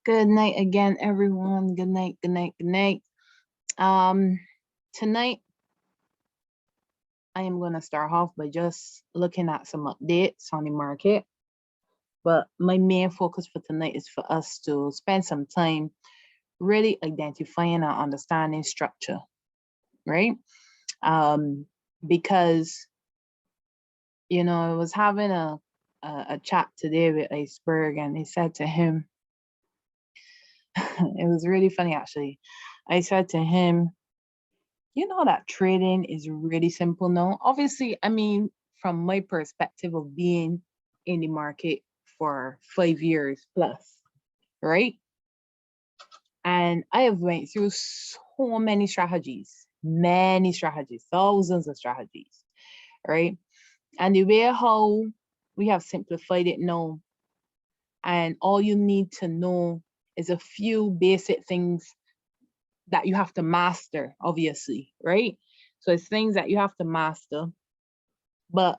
Good night again, everyone. Good night, good night, good night. Tonight, I am going to start off by just looking at some updates on the market. But my main focus for tonight is for us to spend some time really identifying and understanding structure, right? Because, I was having a chat today with Iceberg, and he said to him, it was really funny actually. I said to him, that trading is really simple now. Obviously, I mean, from my perspective of being in the market for 5 years plus, right? And I have went through so many strategies, thousands of strategies, right? And the way how we have simplified it now, and all you need to know is a few basic things that you have to master, obviously, right? So it's things that you have to master, but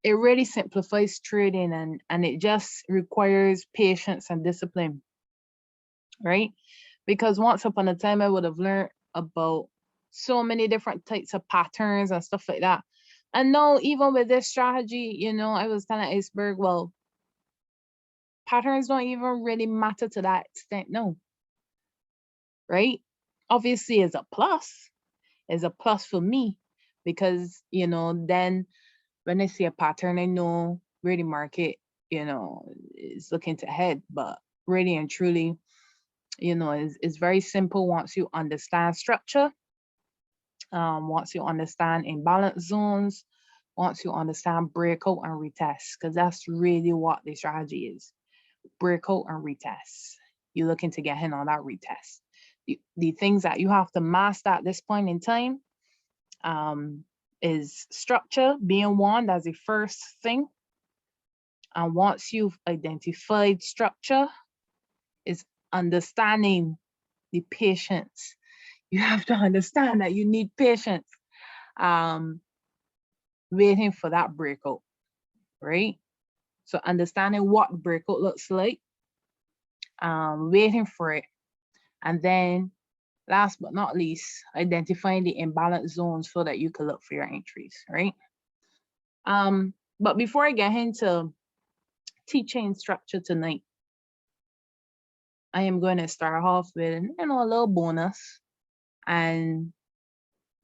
it really simplifies trading, and it just requires patience and discipline, right? Because once upon a time, I would have learned about so many different types of patterns and stuff like that. And now, even with this strategy, I was telling Iceberg, well, patterns don't even really matter to that extent, no, right? Obviously, it's a plus for me, because then when I see a pattern, I know where the market is looking to head. But really and truly, it's very simple once you understand structure, once you understand imbalance zones, once you understand breakout and retest, because that's really what the strategy is. Breakout and retest. You're looking to get in on that retest. The things that you have to master at this point in time is structure being one. That's the first thing. And once you've identified structure, is understanding the patience. You have to understand that you need patience, waiting for that breakout, right? So understanding what breakout looks like, waiting for it, and then last but not least, identifying the imbalance zones so that you can look for your entries, right? But before I get into teaching structure tonight, I am going to start off with a little bonus, and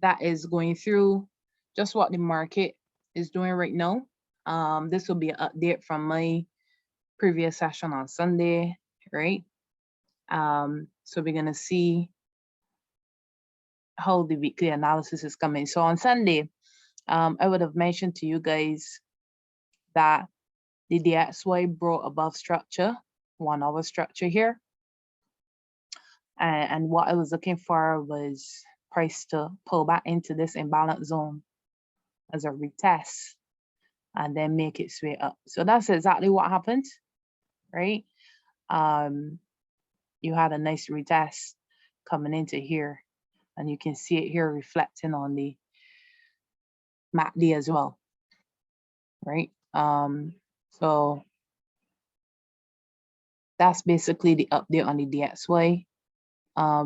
that is going through just what the market is doing right now. This will be an update from my previous session on Sunday, right? So we're gonna see how the weekly analysis is coming. So on Sunday, I would have mentioned to you guys that the DXY brought above structure, 1 hour structure here. And what I was looking for was price to pull back into this imbalance zone as a retest and then make its way up. So that's exactly what happened, right? You had a nice retest coming into here, and you can see it here reflecting on the MACD as well, right? So that's basically the update on the DXY.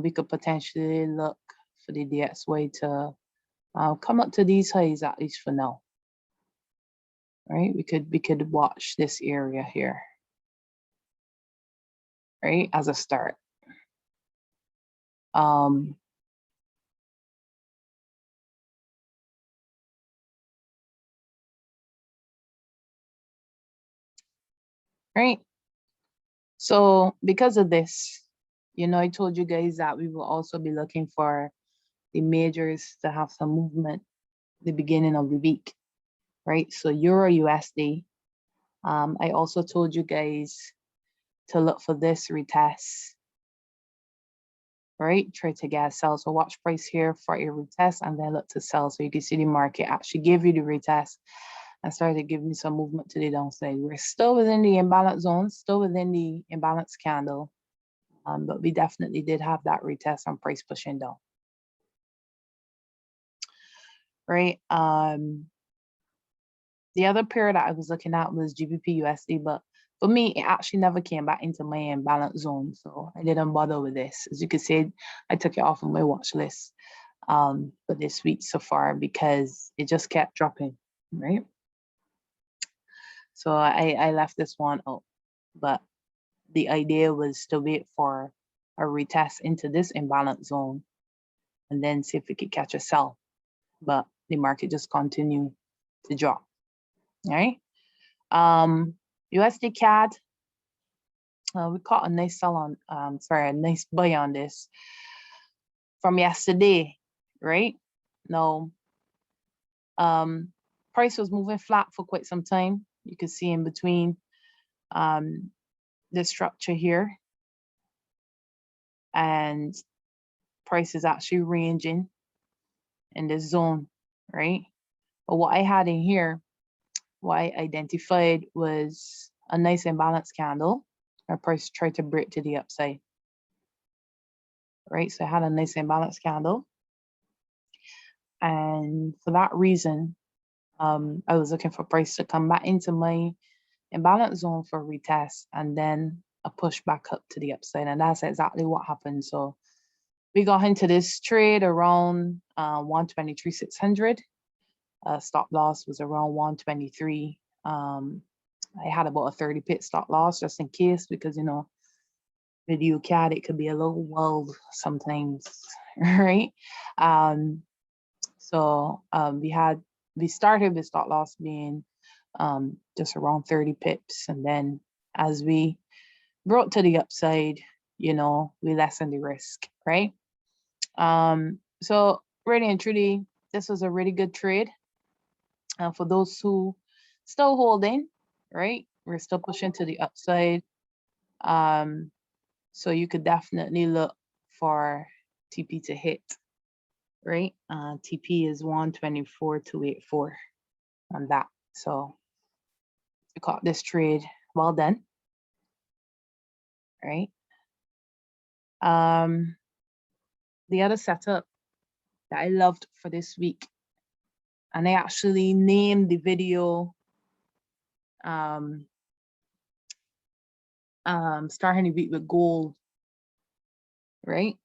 We could potentially look for the DXY to come up to these highs, at least for now, right? We could watch this area here, right, as a start. Right. So because of this, I told you guys that we will also be looking for the majors to have some movement at the beginning of the week, right? So Euro USD. I also told you guys to look for this retest, right? Try to get a sell. So watch price here for a retest and then look to sell. So you can see the market actually gave you the retest and started giving some movement to the downside. We're still within the imbalance zone, still within the imbalance candle, but we definitely did have that retest on price pushing down, right? The other pair that I was looking at was GBP USD, but For me, it actually never came back into my imbalance zone, so I didn't bother with this. As you can see, I took it off of my watch list for this week so far because it just kept dropping, right? So I left this one out, but the idea was to wait for a retest into this imbalance zone and then see if we could catch a sell. But the market just continued to drop, all right? USD CAD, we caught a nice sell on, a nice buy on this from yesterday, right? Now, price was moving flat for quite some time. You can see in between the structure here, and price is actually ranging in this zone, right? But what I had in here, what I identified was a nice imbalance candle. Our price tried to break to the upside, right? So I had a nice imbalance candle. And for that reason, I was looking for price to come back into my imbalance zone for retest and then a push back up to the upside. And that's exactly what happened. So we got into this trade around 123,600. Stop loss was around 123. I had about a 30 pip stop loss just in case, because, you know, with UCAD, it could be a little wild sometimes, right? So we started with stop loss being just around 30 pips. And then as we brought to the upside, you know, we lessened the risk, right? So really and truly, this was a really good trade. For those who still holding, right? We're still pushing to the upside. So you could definitely look for TP to hit, right? TP is 124,284 on that. So you caught this trade, well done, right? The other setup that I loved for this week, and I actually named the video starting the week with gold, right?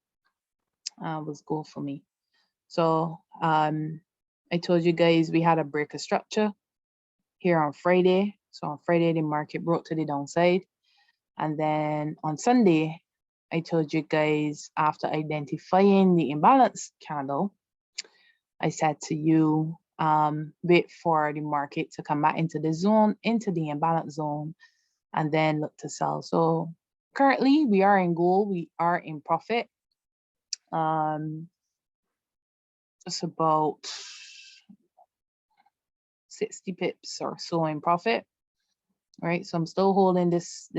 Was gold for me. So I told you guys we had a break of structure here on Friday. So on Friday, the market broke to the downside. And then on Sunday, I told you guys, after identifying the imbalance candle, I said to you, wait for the market to come back into the zone, into the imbalance zone, and then look to sell. So currently we are in gold, we are in profit. Just about 60 pips or so in profit, right? So I'm still holding this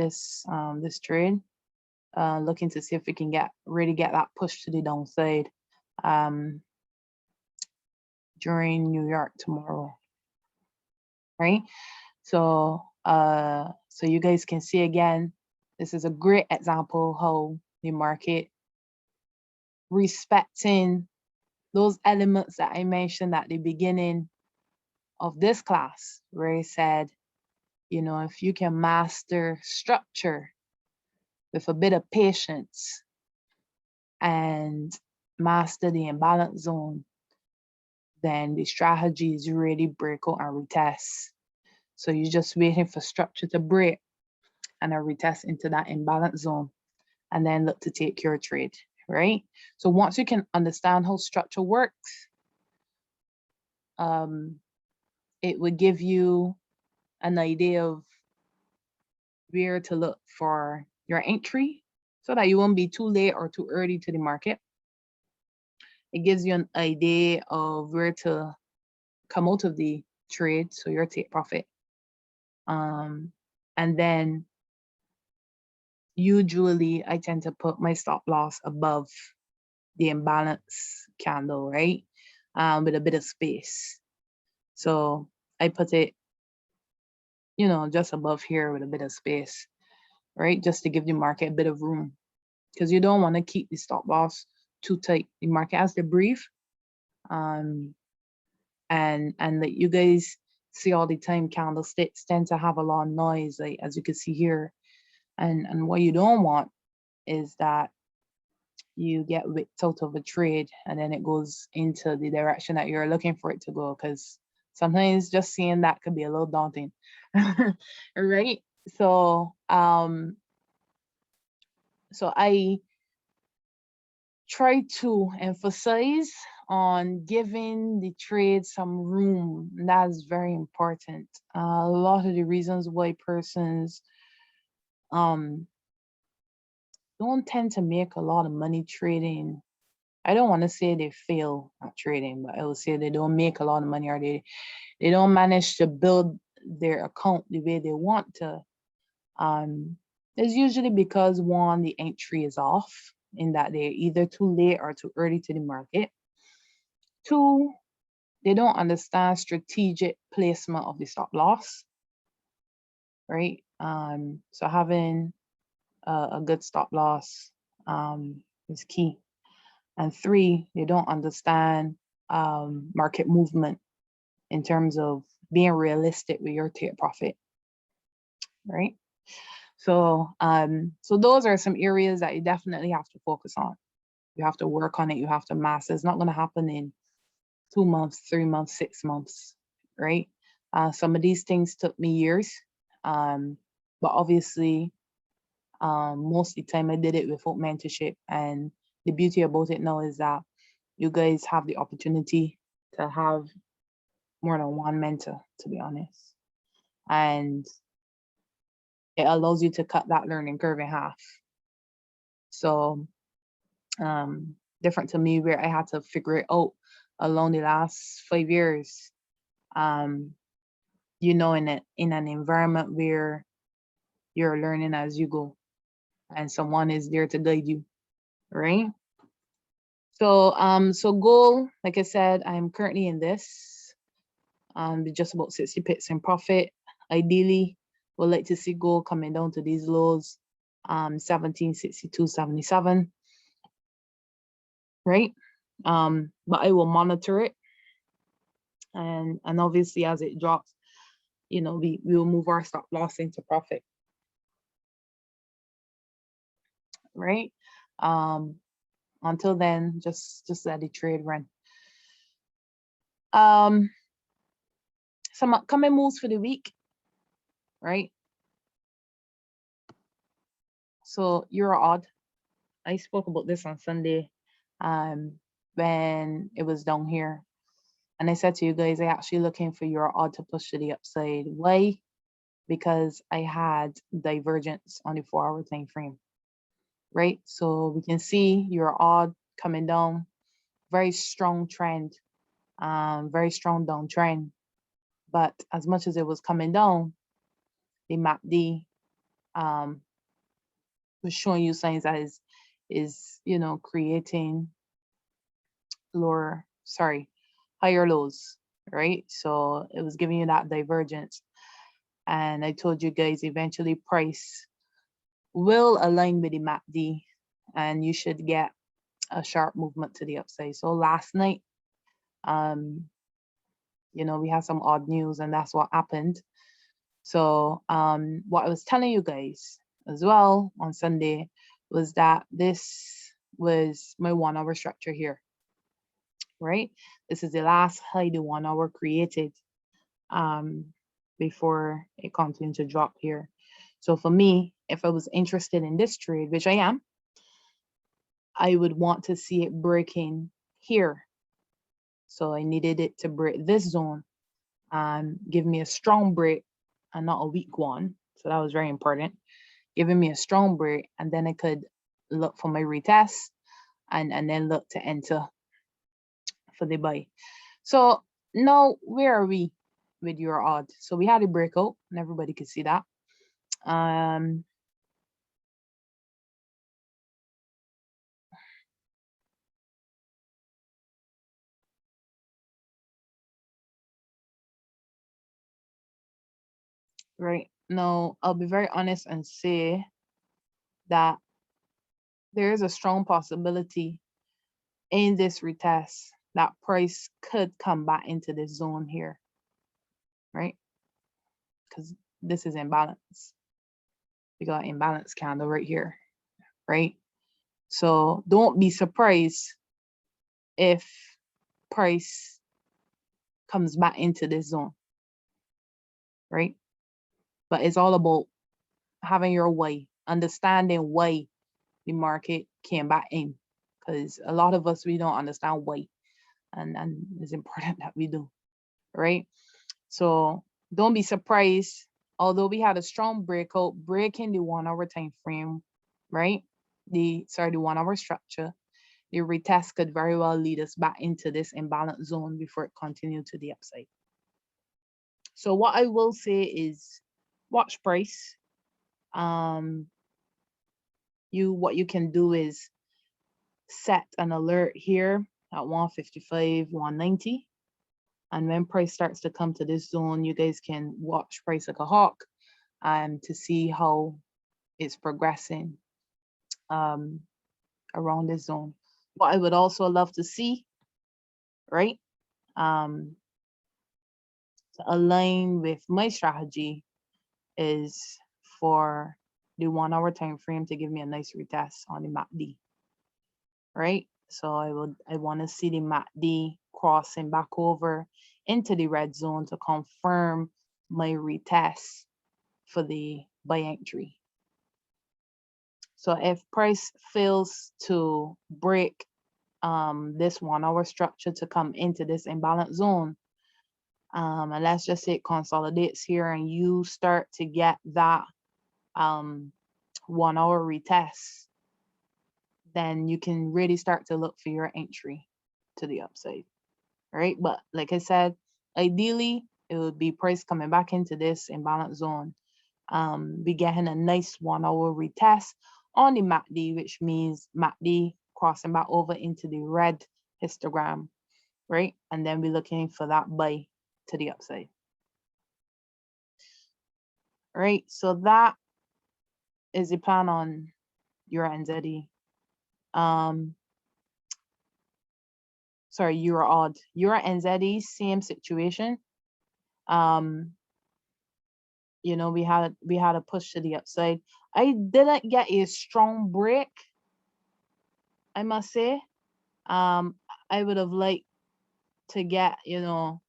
trade, looking to see if we can really get that push to the downside during New York tomorrow, right? So so you guys can see again, this is a great example how the market respecting those elements that I mentioned at the beginning of this class, where I said, you know, if you can master structure with a bit of patience and master the imbalance zone, then the strategy is really breakout and retest. So you're just waiting for structure to break and a retest into that imbalance zone, and then look to take your trade, right? So once you can understand how structure works, it would give you an idea of where to look for your entry so that you won't be too late or too early to the market. It gives you an idea of where to come out of the trade, so your take profit. And then usually I tend to put my stop loss above the imbalance candle, right? With a bit of space. So I put it, you know, just above here with a bit of space, right? Just to give the market a bit of room, because you don't want to keep the stop loss too tight. The market has to breathe, and let you guys see all the time, candlesticks tend to have a lot of noise, like as you can see here. And what you don't want is that you get whipped out of a trade and then it goes into the direction that you're looking for it to go, because sometimes just seeing that could be a little daunting. Right? So I try to emphasize on giving the trade some room. That's very important. A lot of the reasons why persons don't tend to make a lot of money trading, I don't want to say they fail at trading, but I will say they don't make a lot of money, or they don't manage to build their account the way they want to. It's usually because, one, the entry is off, in that they're either too late or too early to the market. Two, they don't understand strategic placement of the stop loss, right? So having a good stop loss is key. And three, they don't understand market movement in terms of being realistic with your take profit, right? So so those are some areas that you definitely have to focus on. You have to work on it. You have to master. It's not going to happen in 2 months, 3 months, 6 months, right? Some of these things took me years, but obviously, most of the time I did it without mentorship. And the beauty about it now is that you guys have the opportunity to have more than one mentor, to be honest. And it allows you to cut that learning curve in half. So different to me, where I had to figure it out along the last 5 years, you know, in an environment where you're learning as you go and someone is there to guide you, right? So so goal, like I said, I'm currently in this with just about 60 pips in profit. Ideally, would like to see gold coming down to these lows, 1762.77, right? But I will monitor it, and obviously as it drops, you know, we will move our stop loss into profit, right? Until then, just let the trade run. Some upcoming moves for the week, right? So euro odd, I spoke about this on Sunday when it was down here, and I said to you guys, I actually looking for euro odd to push to the upside. Why? Because I had divergence on the 4-hour time frame, right? So we can see euro odd coming down, very strong trend, very strong downtrend. But as much as it was coming down, the MACD was showing you signs that is you know, creating higher lows, right? So it was giving you that divergence. And I told you guys, eventually price will align with the MACD and you should get a sharp movement to the upside. So last night, you know, we had some odd news and that's what happened. So what I was telling you guys as well on Sunday was that this was my 1-hour structure here, right? This is the last high the 1 hour created before it continued to drop here. So for me, if I was interested in this trade, which I am, I would want to see it breaking here. So I needed it to break this zone and give me a strong break and not a weak one. So that was very important, giving me a strong break, and then I could look for my retest and then look to enter for the buy. So now where are we with your odd? So we had a breakout and everybody could see that. Right now, I'll be very honest and say that there is a strong possibility in this retest that price could come back into this zone here. right? Because this is imbalance. We got imbalance candle right here, right? So don't be surprised if price comes back into this zone, right? But it's all about having your why, understanding why the market came back in. Because a lot of us, we don't understand why. And it's important that we do, right? So don't be surprised. Although we had a strong breakout, breaking the 1 hour time frame, right? The 1 hour structure, the retest could very well lead us back into this imbalance zone before it continued to the upside. So what I will say is watch price. What you can do is set an alert here at 155, 190. And when price starts to come to this zone, you guys can watch price like a hawk to see how it's progressing around this zone. What I would also love to see, right, to align with my strategy is for the 1 hour time frame to give me a nice retest on the MACD, right? So I want to see the MACD crossing back over into the red zone to confirm my retest for the buy entry. So if price fails to break this 1 hour structure to come into this imbalance zone, and let's just say it consolidates here and you start to get that 1 hour retest, then you can really start to look for your entry to the upside, right? But like I said, ideally, it would be price coming back into this imbalance zone, be getting a nice 1 hour retest on the MACD, which means MACD crossing back over into the red histogram, right? And then we're looking for that buy to the upside. Right, so that is the plan on Euro NZD. Sorry, Euro odd. Euro NZD, same situation. You know, we had a push to the upside. I didn't get a strong break, I must say. I would have liked to get, you know,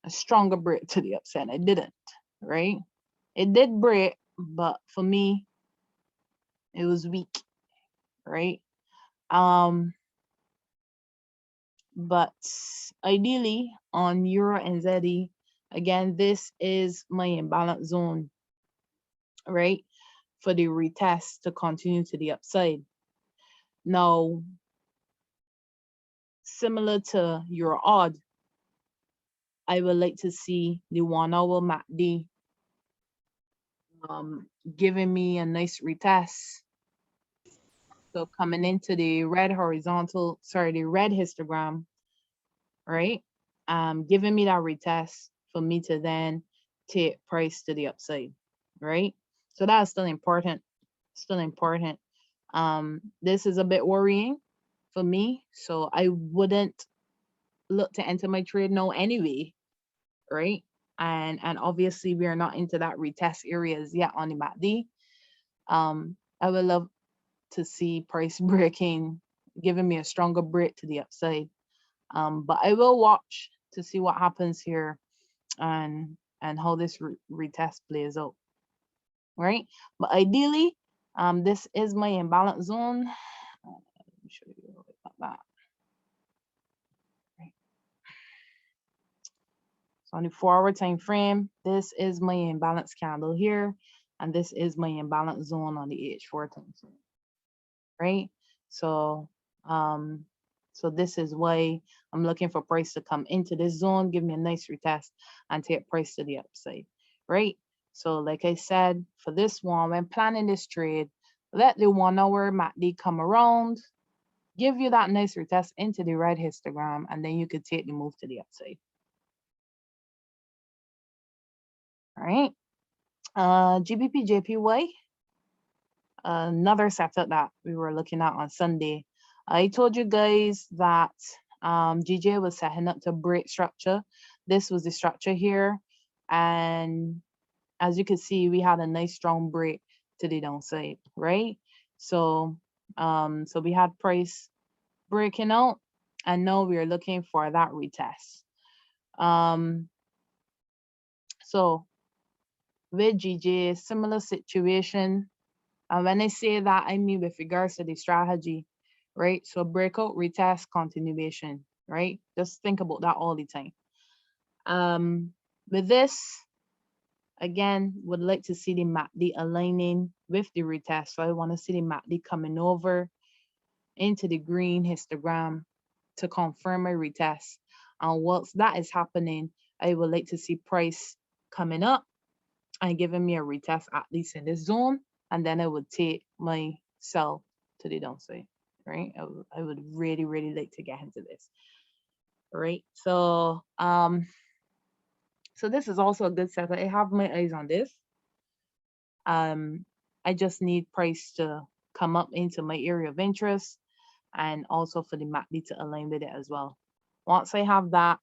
a stronger break to the upside. I didn't, right? It did break, but for me, it was weak, right? But ideally on Euro and ZD, again, this is my imbalance zone, right? For the retest to continue to the upside. Now, similar to Euro odd, I would like to see the 1 hour MACD giving me a nice retest. So coming into the red horizontal, sorry, the red histogram, right? Giving me that retest for me to then take price to the upside, right? So that's still important, still important. This is a bit worrying for me, so I wouldn't look to enter my trade now anyway, right? And obviously we are not into that retest areas yet on the MACD. I would love to see price breaking, giving me a stronger break to the upside. But I will watch to see what happens here and how this retest plays out, right? But ideally, this is my imbalance zone. Let me show you about that. Right. So on the 4 hour time frame, this is my imbalance candle here, and this is my imbalance zone on the H4 time frame, right? So so this is why I'm looking for price to come into this zone, give me a nice retest, and take price to the upside, right? So like I said, for this one, when planning this trade, let the 1 hour MACD come around, give you that nice retest into the red histogram, and then you could take the move to the upside. All right. Gbp Jpy, another setup that we were looking at on Sunday. I told you guys that GJ was setting up to break structure. This was the structure here. And as you can see, we had a nice strong break to the downside, right? So so we had price breaking out, and now we are looking for that retest. So with GJ, similar situation. And when I say that, I mean with regards to the strategy, right? So breakout, retest, continuation, right? Just think about that all the time. With this, again, would like to see the MACD aligning with the retest. So I want to see the MACD coming over into the green histogram to confirm my retest. And whilst that is happening, I would like to see price coming up and giving me a retest at least in this zone, and then I would take my sell to the downside, right? I would really, really like to get into this, right? So so this is also a good setup. I have my eyes on this. I just need price to come up into my area of interest, and also for the MACD to align with it as well. Once I have that,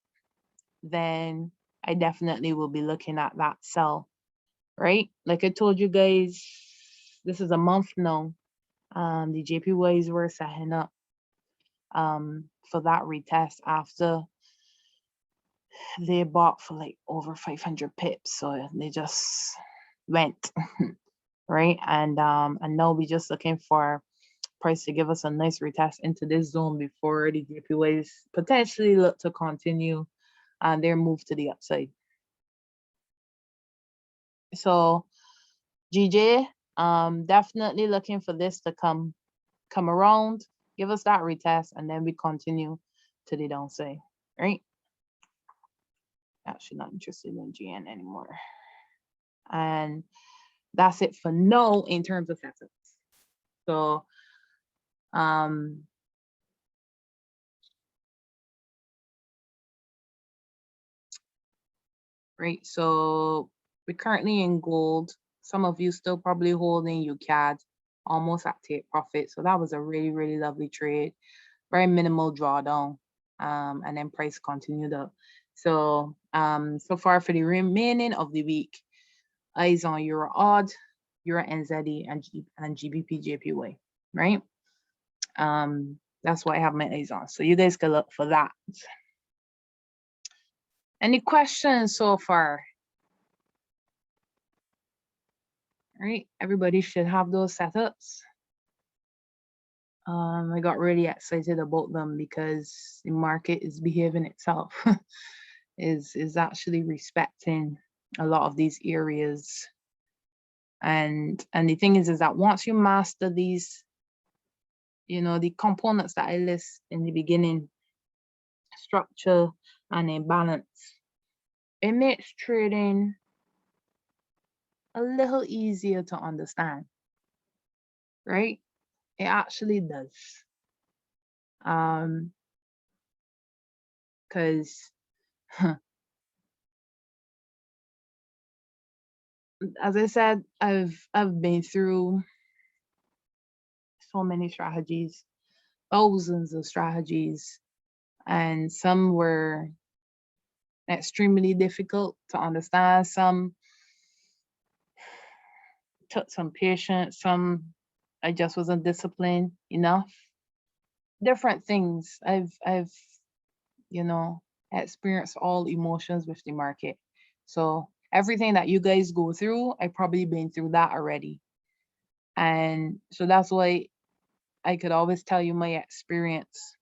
then I definitely will be looking at that sell, right? Like I told you guys, this is a month now. The JPYs were setting up for that retest after they bought for like over 500 pips. So they just went, right? And now we just looking for price to give us a nice retest into this zone before the JPYs potentially look to continue their move to the upside. So GJ, definitely looking for this to come around, give us that retest, and then we continue to the downside, right? Actually not interested in GN anymore. And that's it for no in terms of setups. So right, so we're currently in gold. Some of you still probably holding UCAD almost at take profit. So that was a really, really lovely trade. Very minimal drawdown. And then price continued up. So so far for the remaining of the week, eyes on Euro odd, Euro NZD, and GBP Jpy, right? That's what I have my eyes on. So you guys can look for that. Any questions so far? Right, everybody should have those setups. I got really excited about them because the market is behaving itself, is actually respecting a lot of these areas. And the thing is that once you master these, you know, the components that I list in the beginning, structure and imbalance, it makes trading a little easier to understand, right? It actually does. Because as I said, I've been through so many strategies, thousands of strategies, and some were extremely difficult to understand. Some took some patience, some I just wasn't disciplined enough. Different things. I've you know, experienced all emotions with the market. So everything that you guys go through, I've probably been through that already. And so that's why I could always tell you my experience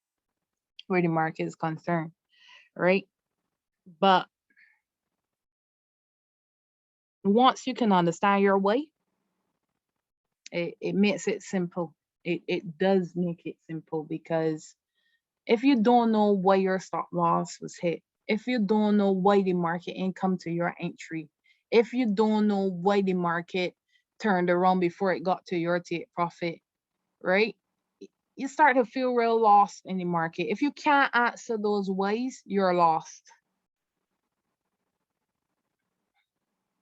where the market is concerned, right? But once you can understand your way, it makes it simple. It does make it simple, because if you don't know why your stop loss was hit, if you don't know why the market ain't come to your entry, if you don't know why the market turned around before it got to your take profit, right? You start to feel real lost in the market. If you can't answer those whys, you're lost.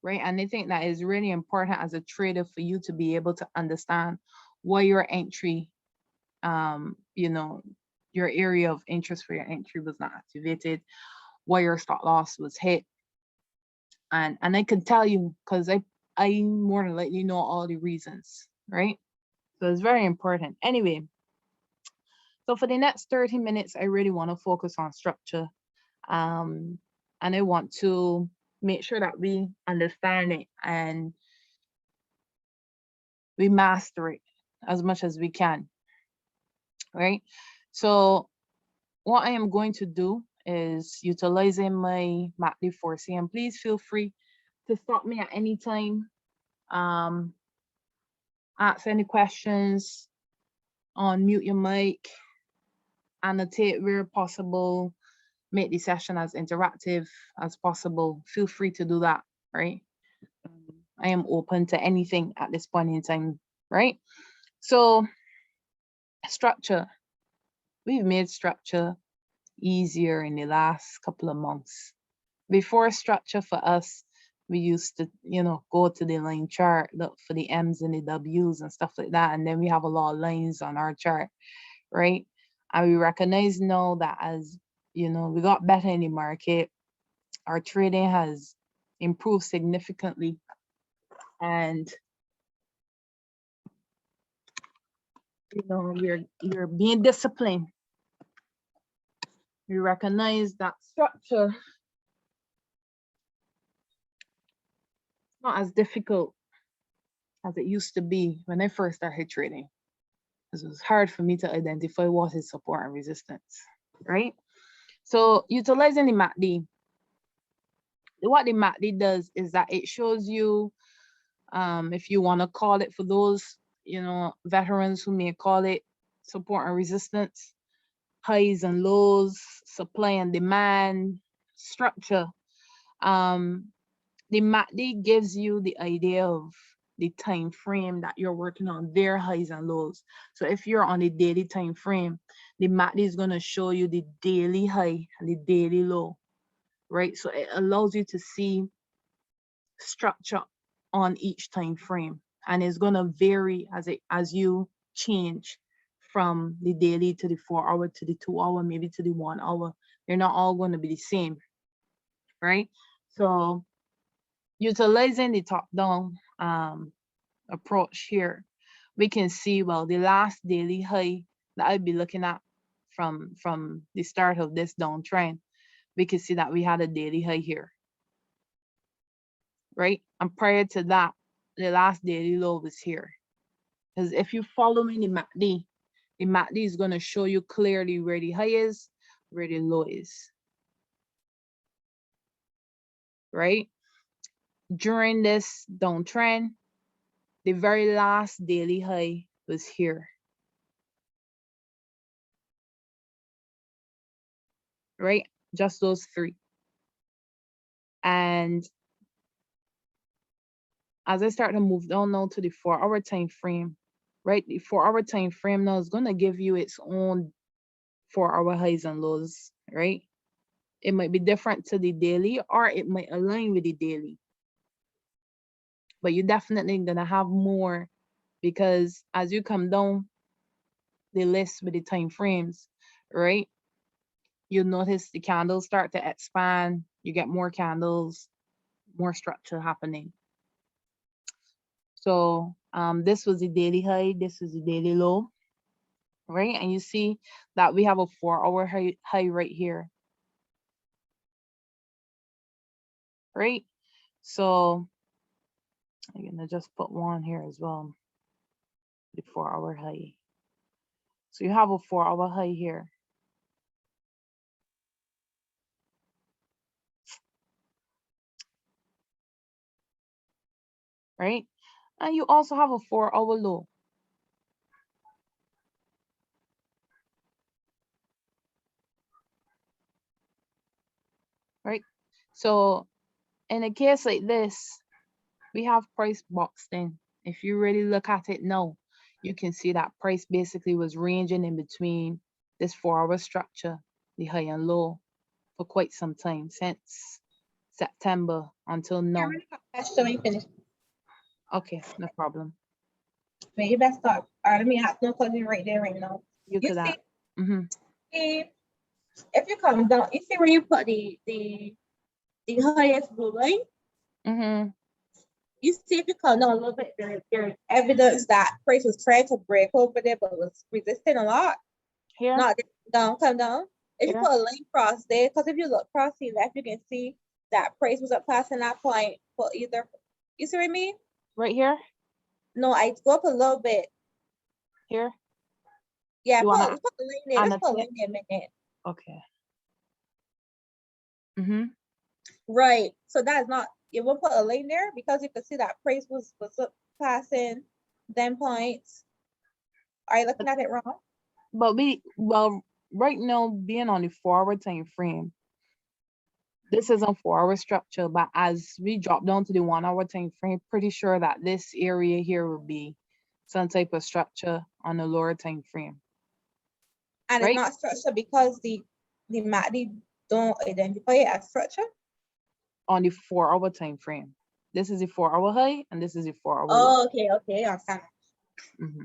Right? And I think that is really important as a trader for you to be able to understand why your entry, you know, your area of interest for your entry was not activated, why your stop loss was hit, And I can tell you because I more than likely know all the reasons, right? So it's very important. Anyway, so for the next 30 minutes, I really want to focus on structure. Um, and I want to make sure that we understand it and we master it as much as we can, right? So what I am going to do is utilizing my MACD 4C, and please feel free to stop me at any time, ask any questions, unmute your mic, annotate where possible, make the session as interactive as possible. Feel free to do that, right? I am open to anything at this point in time, right? So structure, we've made structure easier in the last couple of months. Before structure for us, we used to, go to the line chart, look for the M's and the W's and stuff like that. And then we have a lot of lines on our chart, right? And we recognize now that as, we got better in the market, our trading has improved significantly. And, we're being disciplined. We recognize that structure not as difficult as it used to be when I first started trading. It was hard for me to identify what is support and resistance, right? So utilizing the MACD, what the MACD does is that it shows you, if you want to call it, for those, veterans who may call it support and resistance, highs and lows, supply and demand, structure. The MACD gives you the idea of the time frame that you're working on, their highs and lows. So if you're on the daily time frame, the MACD is going to show you the daily high and the daily low, right? So it allows you to see structure on each time frame, and it's going to vary as you change from the daily to the 4 hour to the 2 hour, maybe to the 1 hour. They're not all going to be the same, right? So utilizing the top-down approach here, we can see, well, the last daily high that I'd be looking at from the start of this downtrend, we can see that we had a daily high here, right? And prior to that, the last daily low was here. Because if you follow me in the MACD is going to show you clearly where the high is, where the low is, right? During this downtrend, the very last daily high was here, right? Just those three. And as I start to move down now to the 4 hour time frame, right? The 4 hour time frame now is going to give you its own 4 hour highs and lows, right? It might be different to the daily, or it might align with the daily. But you're definitely going to have more, because as you come down the list with the time frames, right, you'll notice the candles start to expand. You get more candles, more structure happening. So this was the daily high, this is the daily low, right? And you see that we have a 4 hour high right here, right? So I'm gonna just put one here as well, the 4 hour high. So you have a 4 hour high here, right? And you also have a 4 hour low. Right? So in a case like this, we have price boxed in. If you really look at it now, you can see that price basically was ranging in between this 4 hour structure, the high and low, for quite some time, since September until now. Okay, no problem. Maybe best start. Let me ask no closing right there right now. You see that? If you come down, you see where you put the highest blue line? Mm-hmm. You see, if you come down a little bit, there's evidence that price was trying to break over there, but was resisting a lot. Here. Not down, come down. If you Here. put a line cross there, because if you look cross to the left, you can see that price was up passing that point for either. You see what I mean? Right here. No, I go up a little bit. Here. Yeah, You put a wanna line there. Let's put a line there a minute. Okay. Mm-hmm. Right. So that is not. You won't put a line there because you can see that price was up passing them points. Are you looking at it wrong? But right now, being on the forward time frame, this is a 4-hour structure, but as we drop down to the 1-hour time frame, pretty sure that this area here will be some type of structure on the lower time frame. And Right? it's not structure because the MACD don't identify it as structure. On the 4-hour time frame. This is the 4-hour high and this is the 4-hour low. Oh, okay, I understand. Mm-hmm.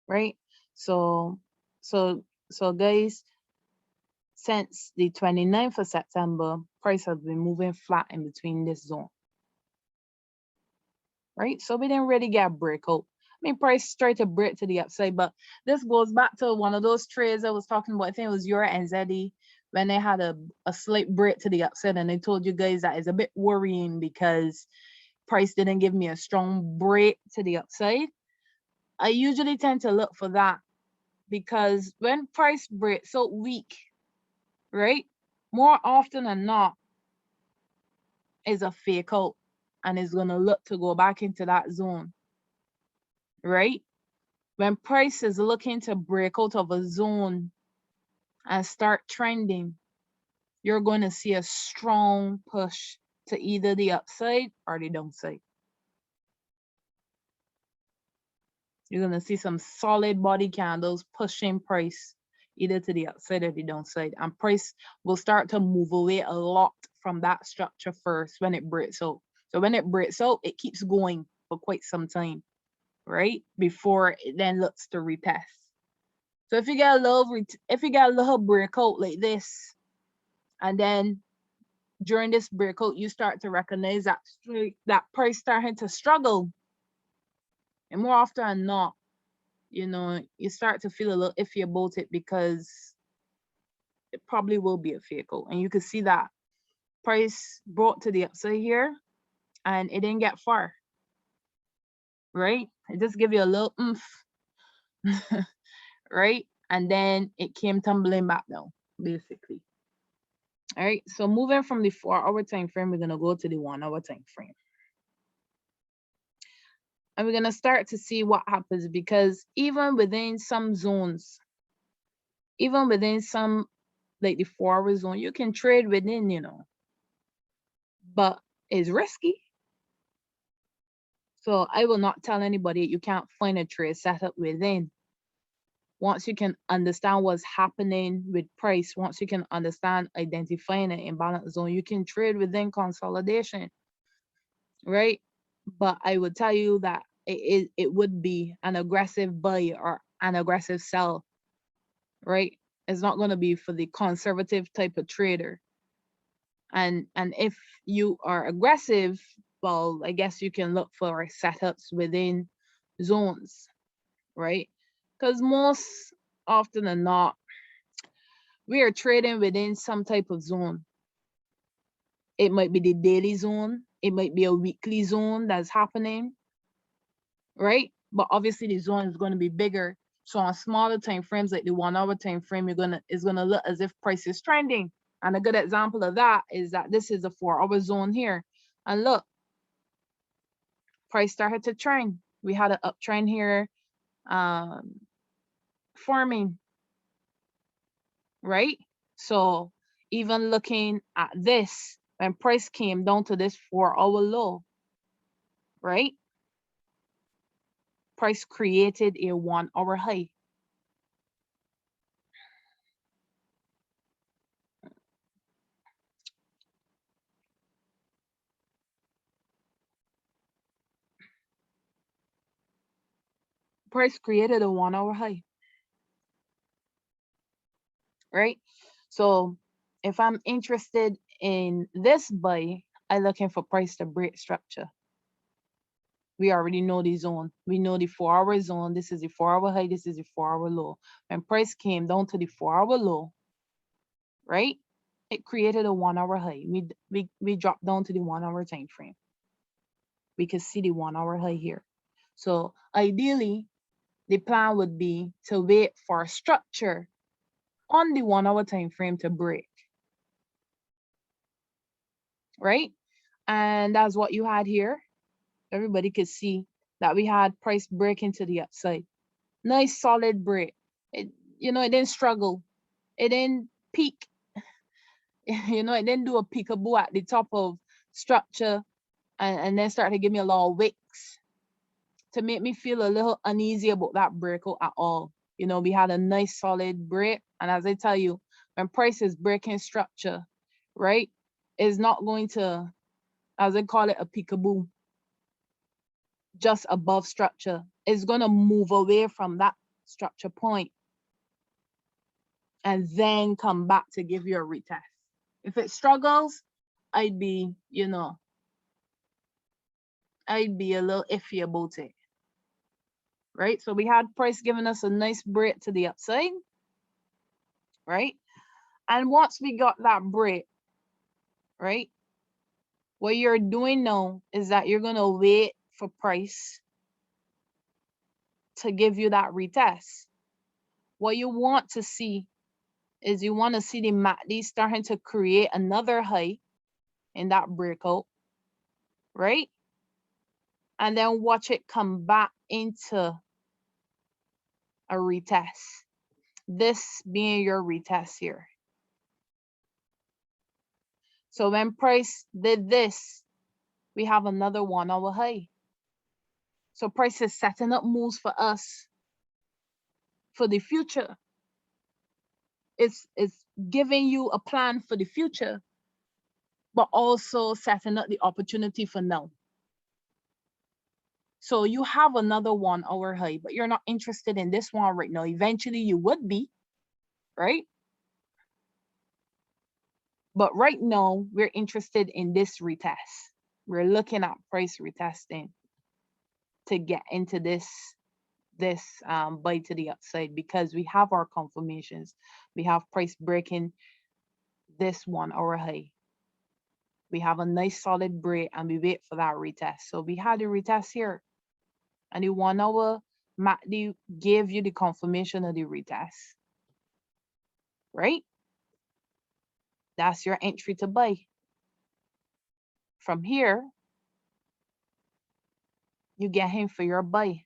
Right? So guys, since the 29th of September, price has been moving flat in between this zone. Right? So we didn't really get a breakout. I mean, price tried to break to the upside, but this goes back to one of those trades I was talking about. I think it was Euro and ZD when they had a slight break to the upside, and they told you guys that is a bit worrying because price didn't give me a strong break to the upside. I usually tend to look for that because when price breaks so weak, right, more often than not is a fake out and is going to look to go back into that zone, right? When price is looking to break out of a zone and start trending, you're going to see a strong push to either the upside or the downside. You're going to see some solid body candles pushing price either to the upside or the downside. And price will start to move away a lot from that structure first when it breaks out. So when it breaks out, it keeps going for quite some time, right? Before it then looks to retest. So if you get a little breakout like this, and then during this breakout, you start to recognize that price starting to struggle. And more often than not, you start to feel a little iffy about it because it probably will be a fake out. And you can see that price brought to the upside here and it didn't get far, right? It just give you a little oomph, right? And then it came tumbling back down, basically. All right, so moving from the 4-hour time frame, we're going to go to the 1-hour time frame. And we're going to start to see what happens because even within some zones, even within some, like the 4-hour zone, you can trade within, but it's risky. So I will not tell anybody you can't find a trade setup within. Once you can understand what's happening with price, once you can understand identifying an imbalance zone, you can trade within consolidation, right? But I would tell you that it would be an aggressive buy or an aggressive sell, right? It's not going to be for the conservative type of trader. And if you are aggressive, well, I guess you can look for setups within zones, right? Because most often than not, we are trading within some type of zone. It might be the daily zone, it might be a weekly zone that's happening, right? But obviously the zone is going to be bigger. So on smaller time frames like the 1-hour time frame, it's gonna look as if price is trending. And a good example of that is that this is a 4-hour zone here. And look, price started to trend. We had an uptrend here, forming, right? So even looking at this, when price came down to this 4-hour low, right? Price created a 1-hour high. Price created a 1-hour high, right? So if I'm interested in this buy, I looking for price to break structure. We already know the zone. We know the 4-hour zone. This is the 4-hour high. This is the 4-hour low. When price came down to the 4-hour low, right? It created a 1-hour high. We dropped down to the 1-hour time frame. We can see the 1-hour high here. So ideally, the plan would be to wait for structure on the 1-hour time frame to break, right? And that's what you had here. Everybody could see that we had price breaking to the upside. Nice solid break. It, it didn't struggle. It didn't peak. It didn't do a peekaboo at the top of structure and then start to give me a lot of wicks to make me feel a little uneasy about that breakout at all. We had a nice solid break. And as I tell you, when price is breaking structure, right, is not going to, as I call it, a peekaboo just above structure. It's going to move away from that structure point and then come back to give you a retest. If it struggles, I'd be a little iffy about it. Right? So we had price giving us a nice break to the upside, right? And once we got that break, right, what you're doing now is that you're going to wait for price to give you that retest. What you want to see is you want to see the MACD starting to create another high in that breakout, right? And then watch it come back into a retest. This being your retest here. So when price did this, we have another 1-hour high. So price is setting up moves for us for the future. It's giving you a plan for the future, but also setting up the opportunity for now. So you have another 1-hour high, but you're not interested in this one right now. Eventually you would be, right? But right now we're interested in this retest. We're looking at price retesting to get into this buy to the upside because we have our confirmations. We have price breaking this 1-hour high. We have a nice solid break and we wait for that retest. So we had a retest here and the 1-hour MACD gave you the confirmation of the retest, right? That's your entry to buy. From here, you get in for your buy.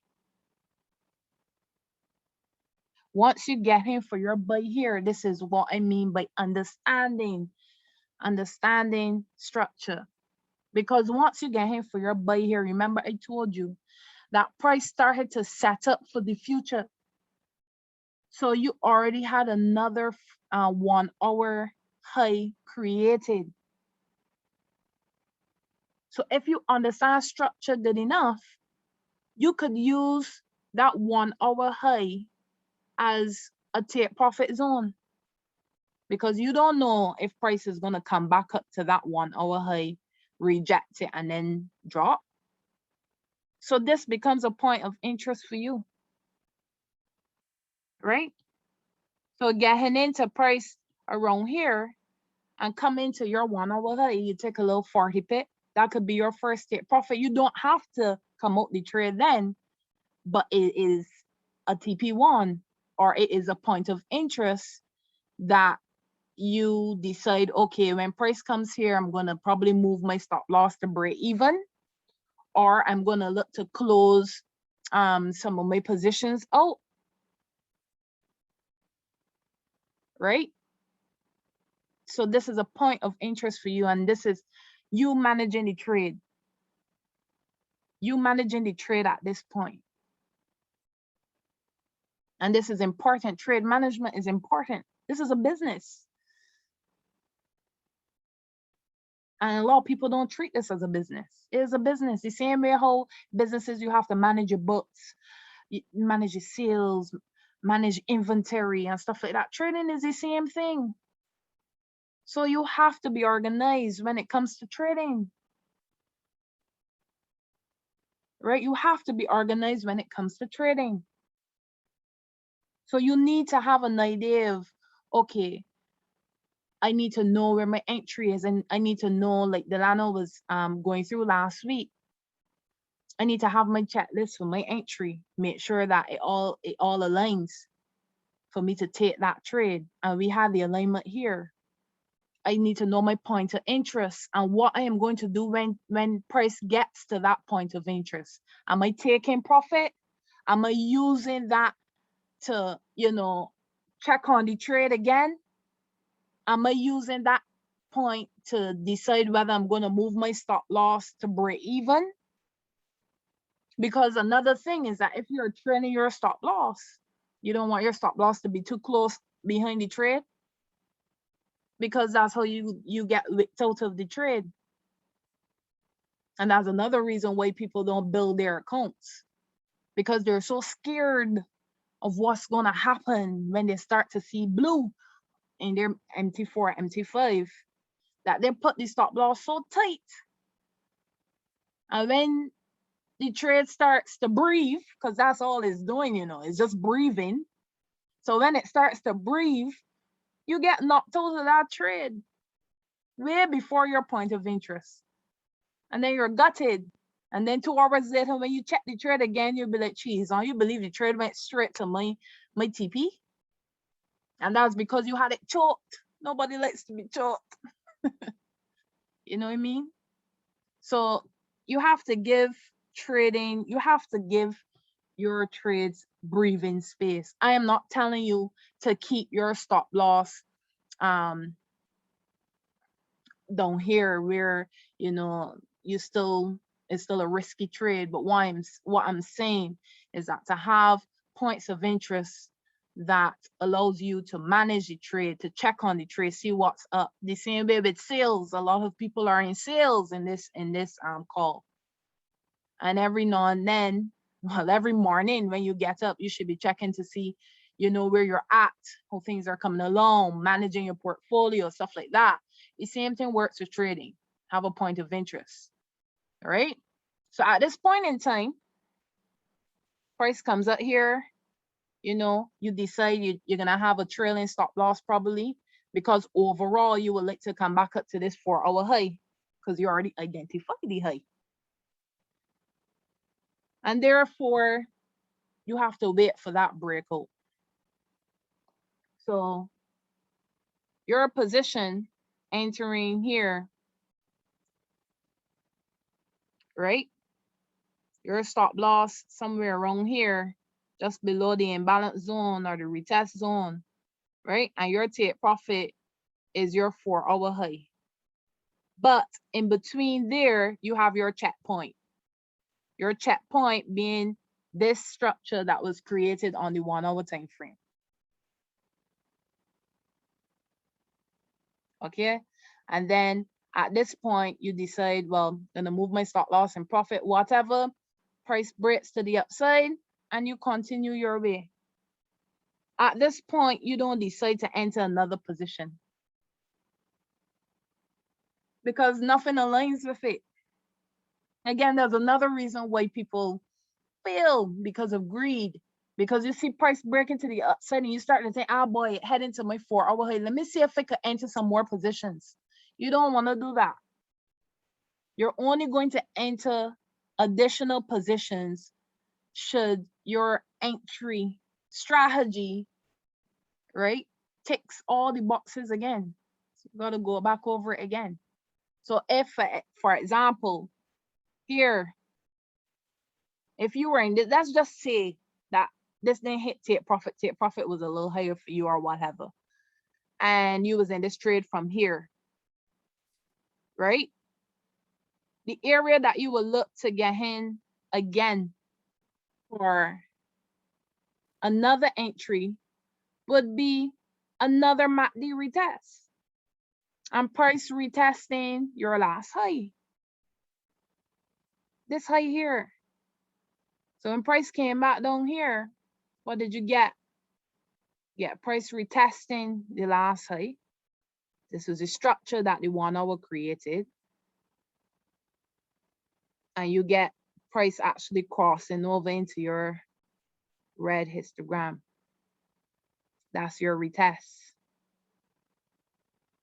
Once you get in for your buy here, this is what I mean by understanding structure. Because once you get in for your buy here, remember I told you that price started to set up for the future. So you already had another 1-hour high created. So if you understand structure good enough, you could use that 1-hour high as a take profit zone because you don't know if price is going to come back up to that 1-hour high, reject it, and then drop. So this becomes a point of interest for you, right? So getting into price around here and come into your 1-hour high, you take a little 40 pip. That could be your first take profit. You don't have to come out the trade then, but it is a TP1 or it is a point of interest that you decide, okay, when price comes here, I'm going to probably move my stop loss to break even, or I'm going to look to close some of my positions out, right? So this is a point of interest for you, and this is you managing the trade. You managing the trade at this point. And this is important. Trade management is important. This is a business. And a lot of people don't treat this as a business. It is a business. The same way how businesses, you have to manage your books, manage your sales, manage inventory and stuff like that. Trading is the same thing. So you have to be organized when it comes to trading, right? You have to be organized when it comes to trading. So you need to have an idea of, okay, I need to know where my entry is, and I need to know, like Delano was going through last week. I need to have my checklist for my entry, make sure that it all aligns for me to take that trade. And we have the alignment here. I need to know my point of interest and what I am going to do when price gets to that point of interest. Am I taking profit? Am I using that to, check on the trade again? Am I using that point to decide whether I'm going to move my stop loss to break even? Because another thing is that if you're trading your stop loss, you don't want your stop loss to be too close behind the trade, because that's how you get licked out of the trade. And that's another reason why people don't build their accounts, because they're so scared of what's going to happen when they start to see blue in their MT4, MT5, that they put the stop loss so tight. And when the trade starts to breathe, because that's all it's doing, it's just breathing. So when it starts to breathe, you get knocked out of that trade way before your point of interest. And then you're gutted. And then 2 hours later, when you check the trade again, you'll be like, geez, you believe the trade went straight to my TP? And that's because you had it choked. Nobody likes to be choked. You know what I mean? So you have to give your trades breathing space. I am not telling you to keep your stop loss down here where it's still a risky trade. But what I'm saying is that to have points of interest that allows you to manage the trade, to check on the trade, see what's up. The same way with sales. A lot of people are in sales in this call. And every now and then, well, every morning when you get up, you should be checking to see, where you're at, how things are coming along, managing your portfolio, stuff like that. The same thing works with trading. Have a point of interest. All right. So at this point in time, price comes up here, you decide you're going to have a trailing stop loss probably, because overall you would like to come back up to this 4-hour high because you already identified the high. And therefore, you have to wait for that breakout. So your position entering here, right? Your stop loss somewhere around here, just below the imbalance zone or the retest zone, right? And your take profit is your 4-hour high. But in between there, you have your checkpoint. Your checkpoint being this structure that was created on the 1-hour time frame. Okay. And then at this point, you decide, well, I'm going to move my stop loss and profit, whatever. Price breaks to the upside and you continue your way. At this point, you don't decide to enter another position because nothing aligns with it. Again, there's another reason why people fail, because of greed. Because you see price breaking to the upside and you start to think, boy, head into my 4-hour high. Let me see if I could enter some more positions. You don't want to do that. You're only going to enter additional positions should your entry strategy, right, ticks all the boxes again. So you got to go back over it again. So if, for example, here, if you were in this, let's just say that this didn't hit take profit was a little higher for you or whatever, and you was in this trade from here, right? The area that you will look to get in again for another entry would be another MACD retest and price retesting your last high, this high here. So when price came back down here, what did you get? Yeah, price retesting the last high, This is a structure that the 1 hour created. And you get price actually crossing over into your red histogram. That's your retest.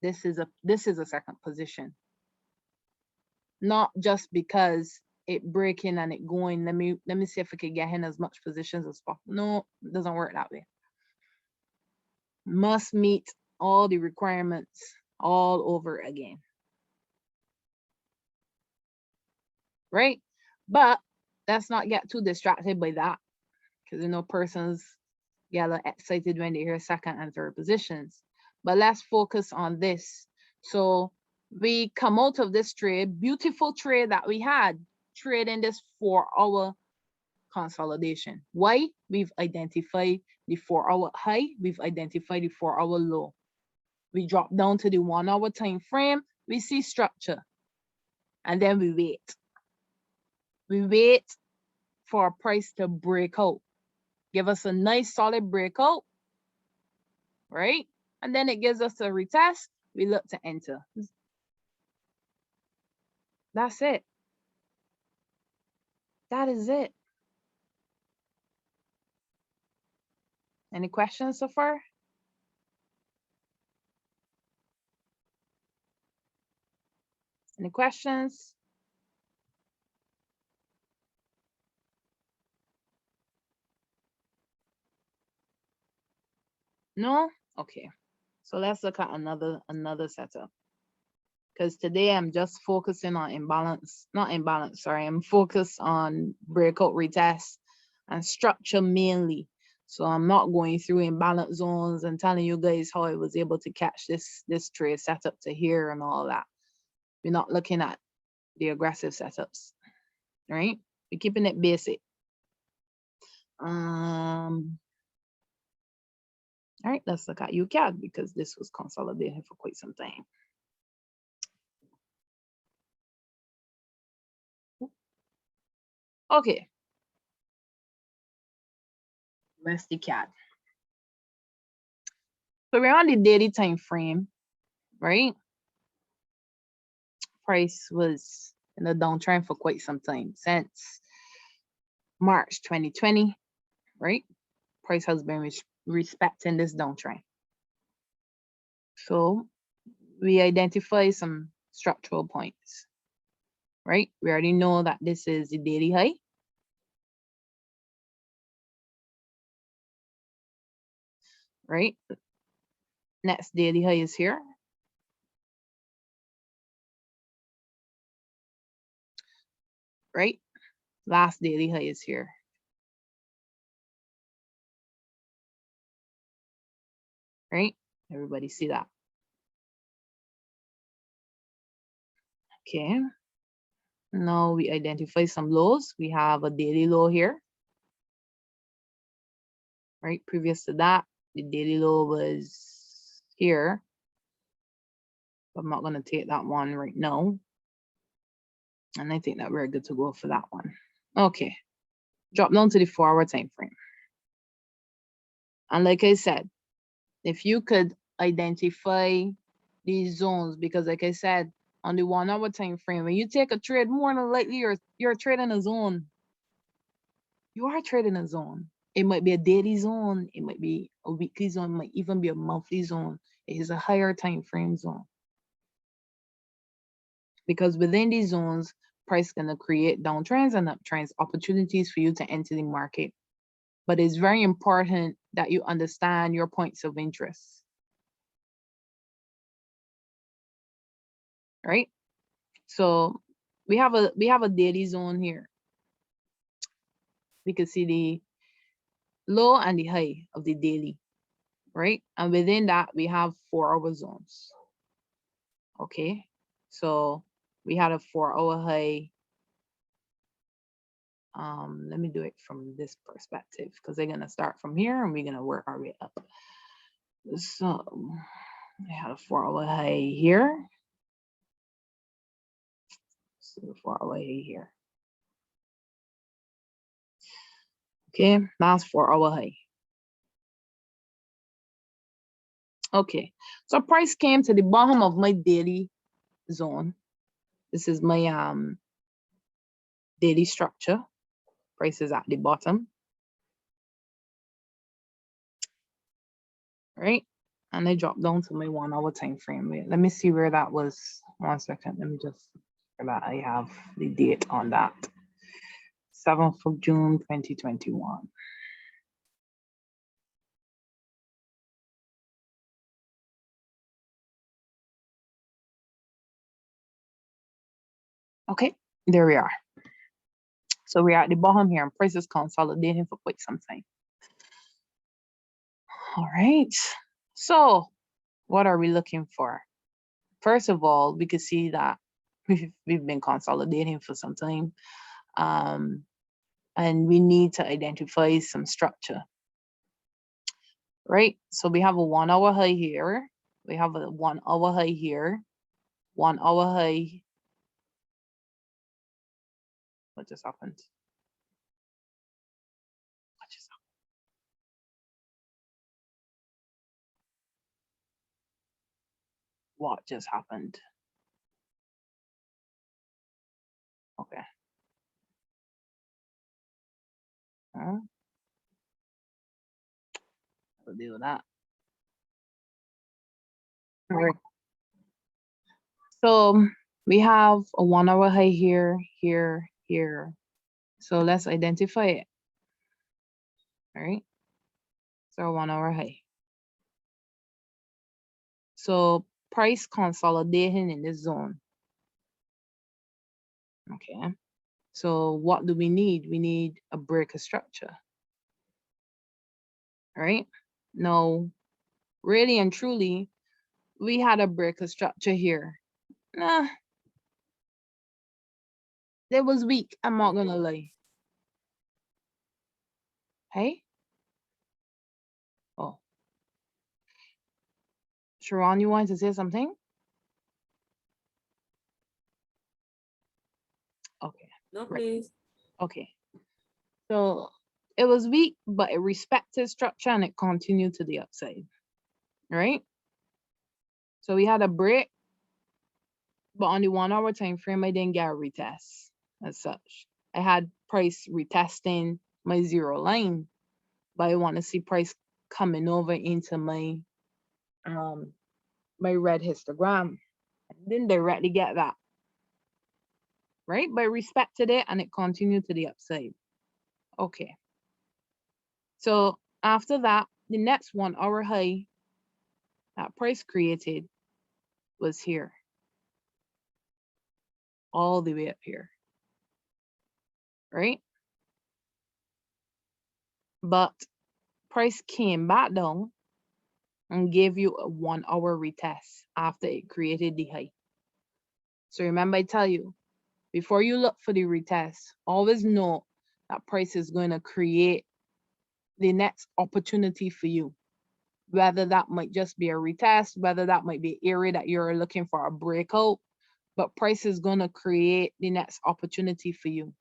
This is a second position. Not just because it breaking and it going, let me see if I can get in as much positions as possible. No, it doesn't work that way. Must meet all the requirements all over again. Right? But let's not get too distracted by that, because persons get a little excited when they hear second and third positions. But let's focus on this. So we come out of this trade, beautiful trade that we had, trading this 4 hour consolidation. Why? We've identified the 4 hour high, we've identified the 4 hour low. We drop down to the 1 hour time frame, we see structure, and then we wait. We wait for a price to break out. Give us a nice solid breakout, right? And then it gives us a retest. We look to enter. That's it. That is it. Any questions so far? Any questions? No? Okay. So let's look at another setup. Because today I'm just focusing on I'm focused on breakout retest and structure mainly. So I'm not going through imbalance zones and telling you guys how I was able to catch this trade setup to here and all that. We're not looking at the aggressive setups, right? We're keeping it basic. All right, let's look at UCAD because this was consolidating for quite some time. Okay. Where's the CAD? So we're on the daily time frame, right? Price was in a downtrend for quite some time, since March 2020, right? Price has been respecting this downtrend. So we identify some structural points, right? We already know that this is the daily high. Right? Next daily high is here. Right? Last daily high is here. Right? Everybody see that? Okay. Now we identify some lows. We have a daily low here. Right? Previous to that, the daily low was here. I'm not going to take that one right now. And I think that we're good to go for that one. Okay. Drop down to the 4 hour time frame. And like I said, if you could identify these zones, because like I said, on the 1 hour time frame, when you take a trade, more than likely you're trading a zone. You are trading a zone. It might be a daily zone, it might be a weekly zone, it might even be a monthly zone. It is a higher time frame zone. Because within these zones, price gonna create downtrends and uptrends, opportunities for you to enter the market. But it's very important that you understand your points of interest. Right? So we have a daily zone here. We can see the low and the high of the daily, right? And within that, we have 4 hour zones. Okay, so we had a 4 hour high. Let me do it from this perspective because they're gonna start from here and we're gonna work our way up. So I had a 4 hour high here. So the 4 hour high here. Okay, last 4 hour high. Okay, so price came to the bottom of my daily zone. This is my daily structure. Price is at the bottom, right? And I drop down to my 1 hour time frame. Wait, let me see where that was. 1 second. Let me just so that I have the date on that. 7th of June 2021. Okay, there we are. So we're at the bottom here and price is consolidating for quite some time. All right. So what are we looking for? First of all, we could see that we've been consolidating for some time. And we need to identify some structure, right? So we have a 1 hour high here. We have a 1 hour high here. 1 hour high. What just happened? What just happened? Okay. We'll deal with that. All right. So we have a 1 hour high here, here, here. So let's identify it. All right. So 1 hour high. So price consolidating in this zone. Okay. So what do we need? We need a break of structure. All right. Now, really and truly, we had a break of structure here. Nah, it was weak. I'm not gonna lie. Hey? Oh. Sharon, you wanted to say something? Okay. No, Right. please. Okay. So it was weak, but it respected structure and it continued to the upside. Right? So we had a break, but on the 1 hour time frame, I didn't get a retest as such. I had price retesting my zero line, but I want to see price coming over into my my red histogram. I didn't directly get that. Right? But I respected it and it continued to the upside. Okay. So after that, the next 1 hour high that price created was here. All the way up here. Right? But price came back down and gave you a 1 hour retest after it created the high. So remember, I tell you, before you look for the retest, always know that price is going to create the next opportunity for you. Whether that might just be a retest, whether that might be an area that you're looking for a breakout, but price is going to create the next opportunity for you.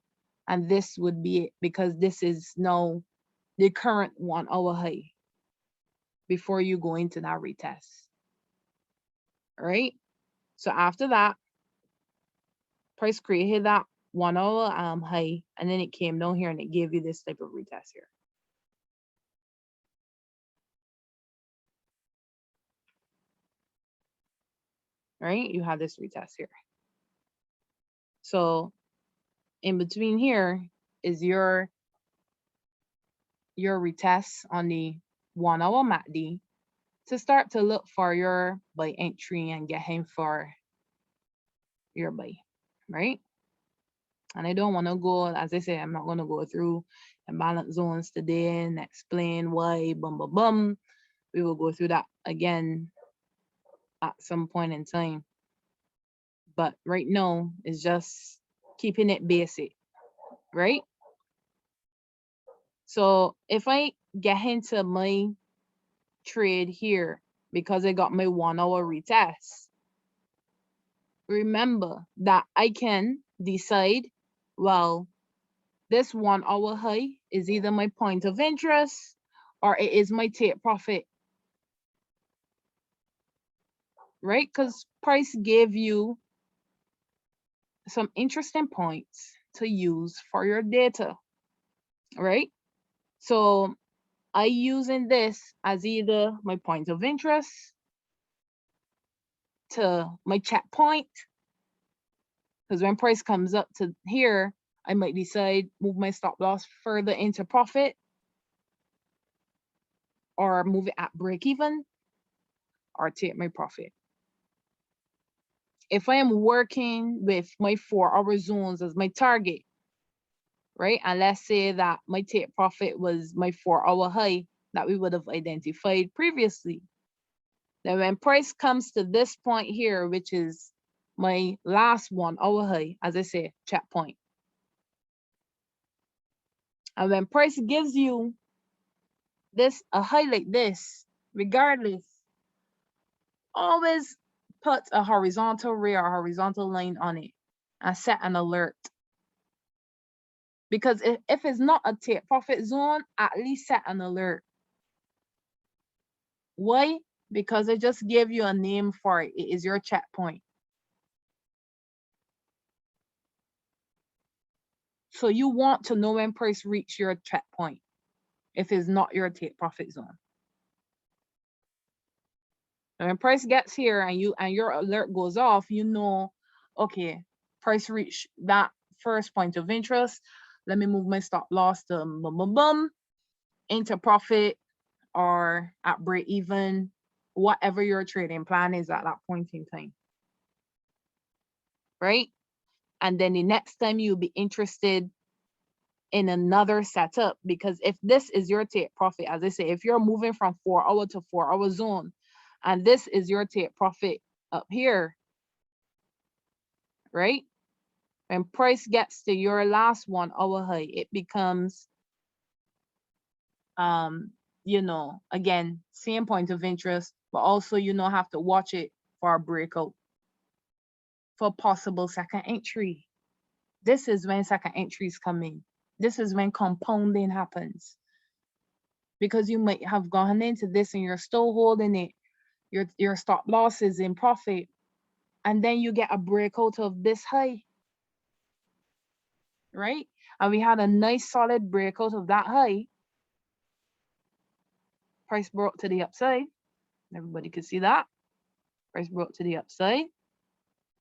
And this would be it, because this is now the current 1 hour high before you go into that retest. All right. So after that, price created that 1 hour high, and then it came down here and it gave you this type of retest here. Right? You have this retest here. So in between here is your retest on the 1 hour MACD to start to look for your buy entry and get him for your buy, right? And I don't want to go, as I say, I'm not going to go through imbalance zones today and explain why, bum, bum, bum. We will go through that again at some point in time. But right now, it's just keeping it basic, right? So if I get into my trade here because I got my 1 hour retest, remember that I can decide, well, this 1 hour high is either my point of interest or it is my take profit. right? Because price gave you some interesting points to use for your data, right? So I using this as either my point of interest to my checkpoint, because when price comes up to here, I might decide move my stop loss further into profit or move it at break even or take my profit. If I am working with my 4-hour zones as my target, right? And let's say that my take profit was my 4-hour high that we would have identified previously. Then when price comes to this point here, which is my last 1-hour high, as I say, checkpoint. And when price gives you this, a high like this, regardless, always put a horizontal ray or horizontal line on it and set an alert. Because if it's not a take profit zone, at least set an alert. Why? Because I just gave you a name for it. It is your checkpoint. So you want to know when price reach your checkpoint if it's not your take profit zone. And when price gets here and your alert goes off, you know, okay, price reach that first point of interest. Let me move my stop loss to into profit or at break even, whatever your trading plan is at that point in time. Right? And then the next time you'll be interested in another setup, because if this is your take profit, as I say, if you're moving from 4-hour to 4-hour zone, and this is your take profit up here, right? When price gets to your last 1-hour high, it becomes, you know, again, same point of interest, but also, you know, have to watch it for a breakout for possible second entry. This is when second entries come in. This is when compounding happens. Because you might have gone into this and you're still holding it. Your stop loss is in profit. And then you get a breakout of this high. Right? And we had a nice solid breakout of that high. Price broke to the upside. Everybody could see that. Price broke to the upside,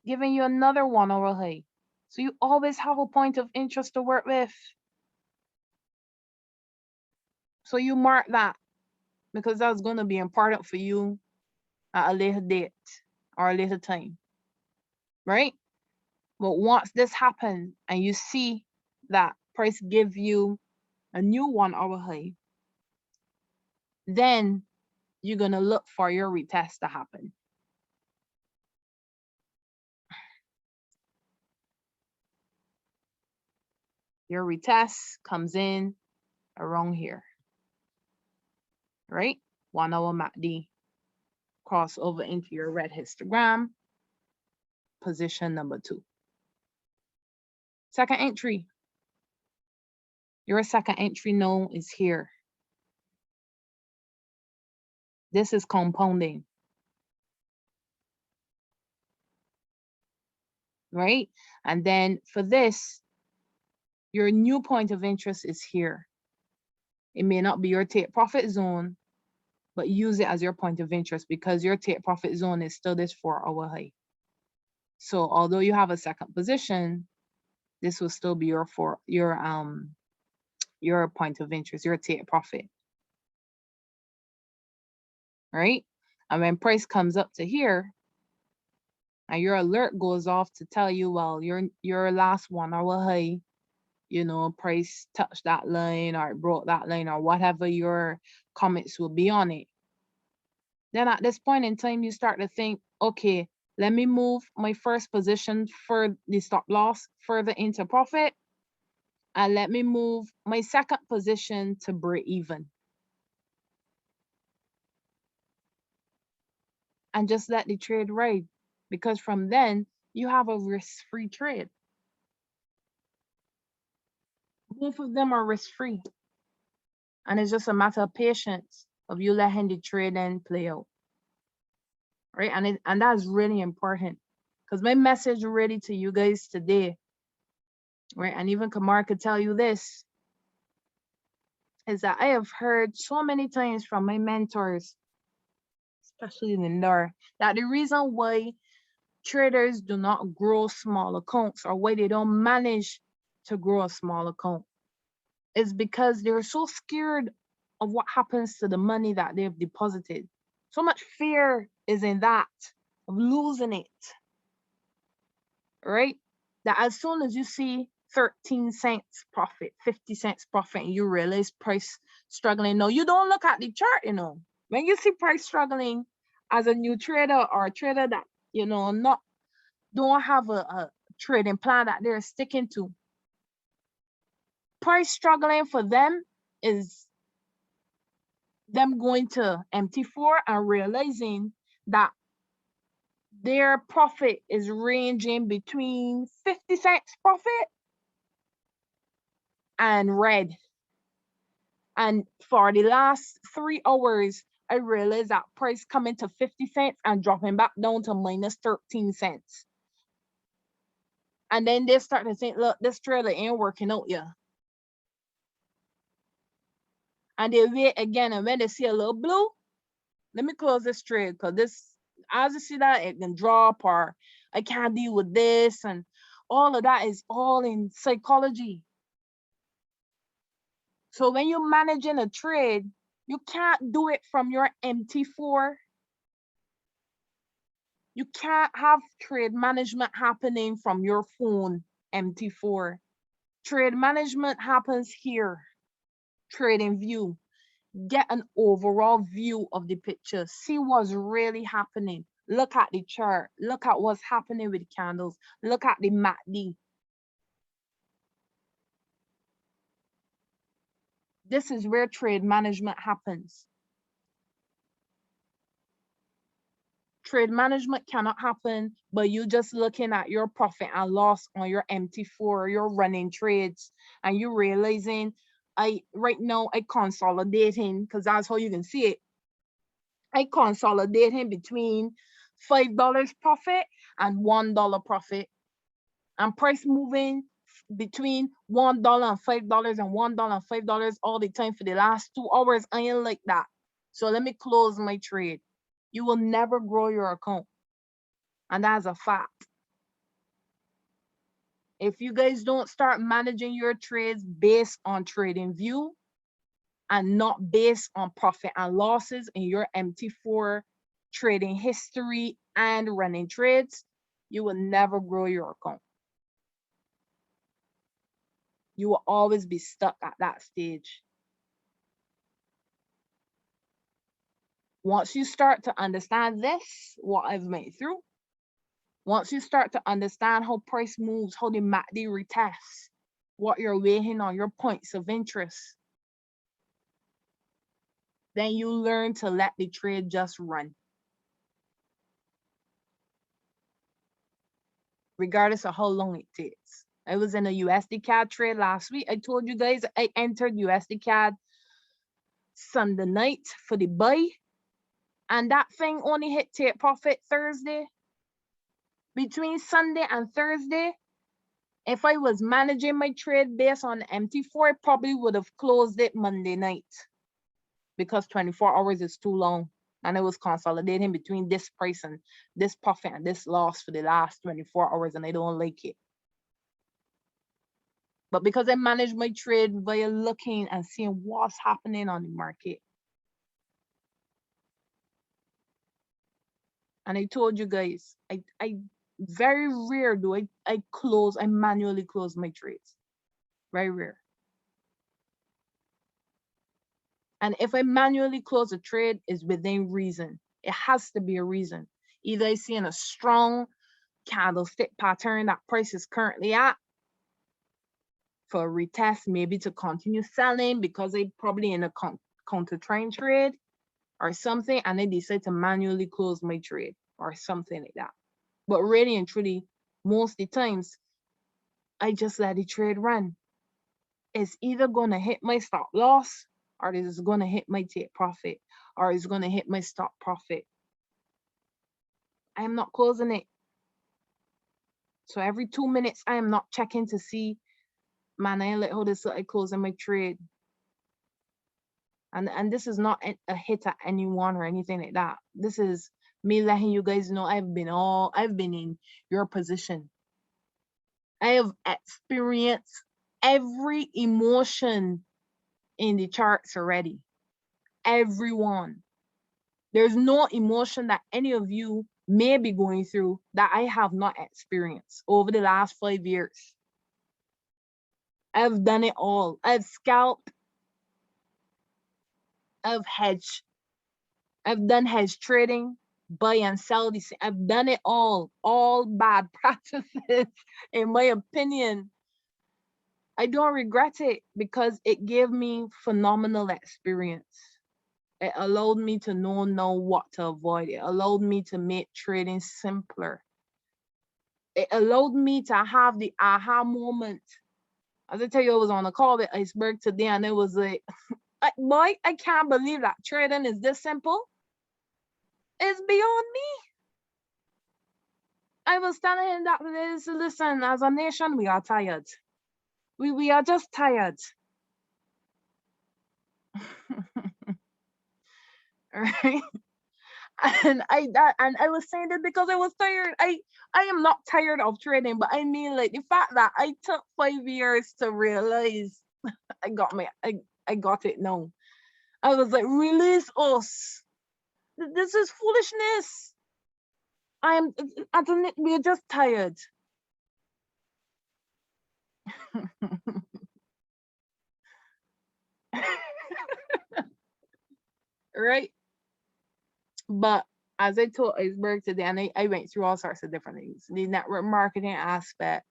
giving you another 1-hour high. So you always have a point of interest to work with. So you mark that because that's going to be important for you at a later date or a later time, right? But once this happens and you see that price give you a new 1-hour high, then you're going to look for your retest to happen. Your retest comes in around here, right? 1-hour MACD, cross over into your red histogram, position number 2. Second entry. Your second entry node is here. This is compounding, right? And then for this, your new point of interest is here. It may not be your take profit zone, but use it as your point of interest because your take profit zone is still this 4-hour high. So although you have a second position, this will still be your point of interest, your take profit. Right? And when price comes up to here, and your alert goes off to tell you, well, your last 1-hour high, you know, price touched that line or it broke that line or whatever your comments will be on it. Then at this point in time, you start to think, okay, let me move my first position for the stop loss further into profit. And let me move my second position to break even. And just let the trade ride. Because from then, you have a risk-free trade. Both of them are risk-free. And it's just a matter of patience of you letting the trade then play out. right? And that's really important, because my message really to you guys today, right? And even Kamar could tell you this, is that I have heard so many times from my mentors, especially in the NAR, that the reason why traders do not grow small accounts, or why they don't manage to grow a small account, is because they're so scared of what happens to the money that they've deposited. So much fear is in that, of losing it, right? That as soon as you see 13 cents profit, 50 cents profit, and you realize price struggling. No, you don't look at the chart, When you see price struggling as a new trader, or a trader that, not don't have a trading plan that they're sticking to, price struggling for them is them going to MT4 and realizing that their profit is ranging between 50 cents profit and red. And for the last 3 hours, I realized that price coming to 50 cents and dropping back down to minus 13 cents. And then they start to think, look, this trader ain't working out yet. And they wait again, and when they see a little blue, let me close this trade, because this, as you see that, it can drop, or I can't deal with this, and all of that is all in psychology. So when you're managing a trade, you can't do it from your MT4. You can't have trade management happening from your phone MT4. Trade management happens here. Trading view. Get an overall view of the picture. See what's really happening. Look at the chart. Look at what's happening with candles. Look at the MACD. This is where trade management happens. Trade management cannot happen by you just looking at your profit and loss on your MT4, your running trades, and you realizing, right now I consolidating, because that's how you can see it. I consolidating between $5 profit and $1 profit, and price moving between $1 and $5 and $1 and $5 all the time for the last 2 hours. I ain't like that. So let me close my trade. You will never grow your account. And that's a fact. If you guys don't start managing your trades based on trading view and not based on profit and losses in your MT4 trading history and running trades, you will never grow your account. You will always be stuck at that stage. Once you start to understand this, what I've made through, once you start to understand how price moves, how the MACD retests, what you're weighing on, your points of interest, then you learn to let the trade just run. Regardless of how long it takes. I was in a USD CAD trade last week. I told you guys I entered USD CAD Sunday night for the buy, and that thing only hit take profit Thursday. Between Sunday and Thursday, if I was managing my trade based on MT4, I probably would have closed it Monday night, because 24 hours is too long. And I was consolidating between this price and this profit and this loss for the last 24 hours, and I don't like it. But because I manage my trade via looking and seeing what's happening on the market. And I told you guys, I very rare do I manually close my trades. Very rare. And if I manually close a trade, it's within reason. It has to be a reason. Either I see in a strong candlestick pattern that price is currently at for a retest, maybe to continue selling because they probably in a counter trend trade or something, and they decide to manually close my trade or something like that. But really and truly, most of the times, I just let the trade run. It's either going to hit my stop loss, or it's going to hit my take profit, or it's going to hit my stop profit. I am not closing it. So every 2 minutes, I am not checking to see, man, I let how this I closing my trade. And this is not a hit at anyone or anything like that. This is me letting you guys know I've been in your position. I have experienced every emotion in the charts already. Everyone. There's no emotion that any of you may be going through that I have not experienced over the last 5 years. I've done it all. I've scalped. I've hedged. I've done hedge trading, buy and sell these. I've done it all bad practices, in my opinion. I don't regret it because it gave me phenomenal experience. It allowed me to know what to avoid. It allowed me to make trading simpler. It allowed me to have the aha moment. As I tell you, I was on a call with Iceberg today, and it was like, boy, I can't believe that trading is this simple. It's beyond me. I was telling him that, listen, as a nation, we are tired. We are just tired. Right? And I was saying that because I was tired. I am not tired of trading, but I mean, like, the fact that I took 5 years to realize I got it now. I was like, release us. This is foolishness. I don't, we're just tired. Right? But as I told Iceberg today, and I went through all sorts of different things. The network marketing aspect,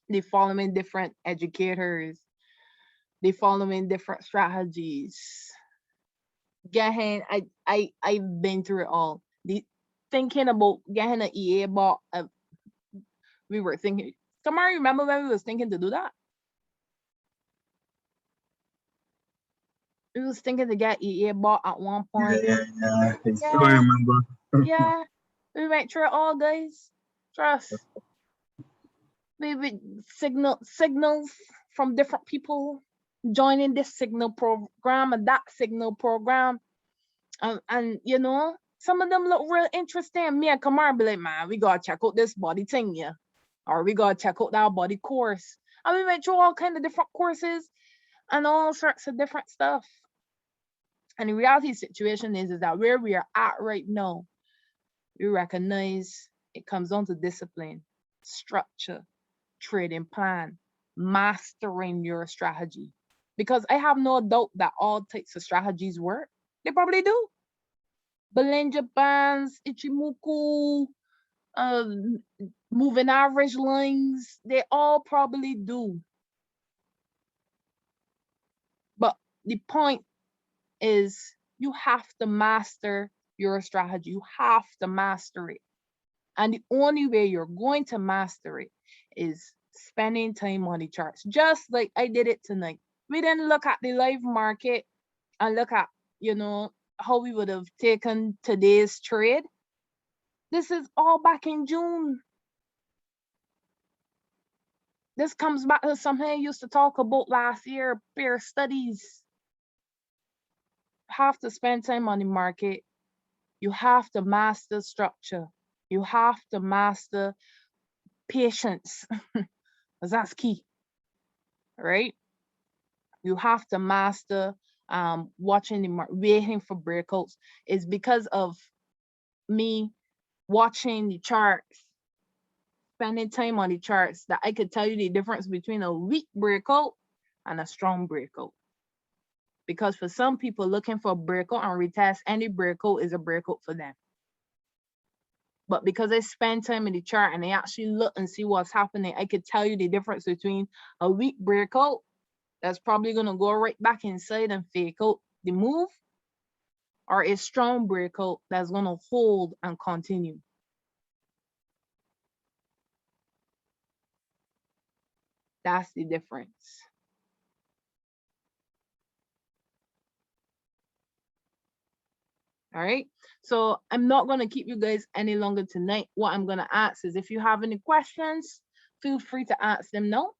they following different educators, they following different strategies. Getting, I've been through it all. The thinking about getting an EA bot, we were thinking. Tamara, remember when we was thinking to do that? We was thinking to get EA bot at one point. Yeah. I still remember. Yeah, we went through it all, guys. Trust. We signals from different people joining this signal program and that signal program. And you know, some of them look real interesting. Me and Kamar be like, man, we gotta check out this body thing, yeah. Or we gotta check out that body course. And we went through all kind of different courses and all sorts of different stuff. And the reality situation is that where we are at right now, we recognize it comes down to discipline, structure, trading plan, mastering your strategy. Because I have no doubt that all types of strategies work. They probably do. Bollinger Bands, Ichimoku, moving average lines, they all probably do. But the point is you have to master your strategy. You have to master it. And the only way you're going to master it is spending time on the charts, just like I did it tonight. We didn't look at the live market and look at, how we would have taken today's trade. This is all back in June. This comes back to something I used to talk about last year, peer studies. Have to spend time on the market. You have to master structure. You have to master patience. Because that's key, right? You have to master watching the waiting for breakouts. Is because of me watching the charts, spending time on the charts, that I could tell you the difference between a weak breakout and a strong breakout. Because for some people looking for a breakout and retest, any breakout is a breakout for them. But because I spend time in the chart and I actually look and see what's happening, I could tell you the difference between a weak breakout that's probably going to go right back inside and fake out the move, or a strong breakout that's going to hold and continue. That's the difference. All right. So I'm not going to keep you guys any longer tonight. What I'm going to ask is if you have any questions, feel free to ask them now.